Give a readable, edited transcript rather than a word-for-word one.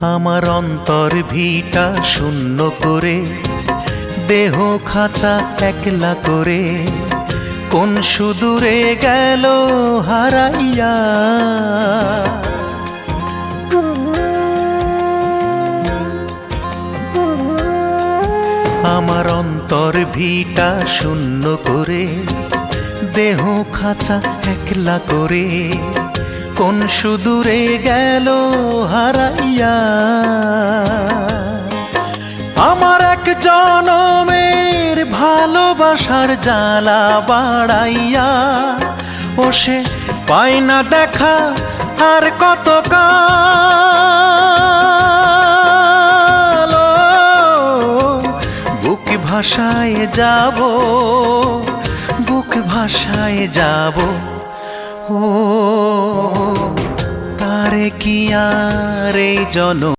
আমার অন্তর ভিটা শূন্য করে, দেহ খাঁচা একলা করে, কোন সুদূরে গেল হারাইয়া। আমার অন্তর ভিটা শূন্য করে, দেহ খাঁচা একলা করে, কোন সুদূরে গেল হারাইয়া। আমার এক জনমের ভালোবাসার জ্বালা বাড়াইয়া, ও সে পায় না দেখা আর কত কাল। বুক ভাষায় যাব, বুক ভাষায় যাব, ও তারে কি আর এই জন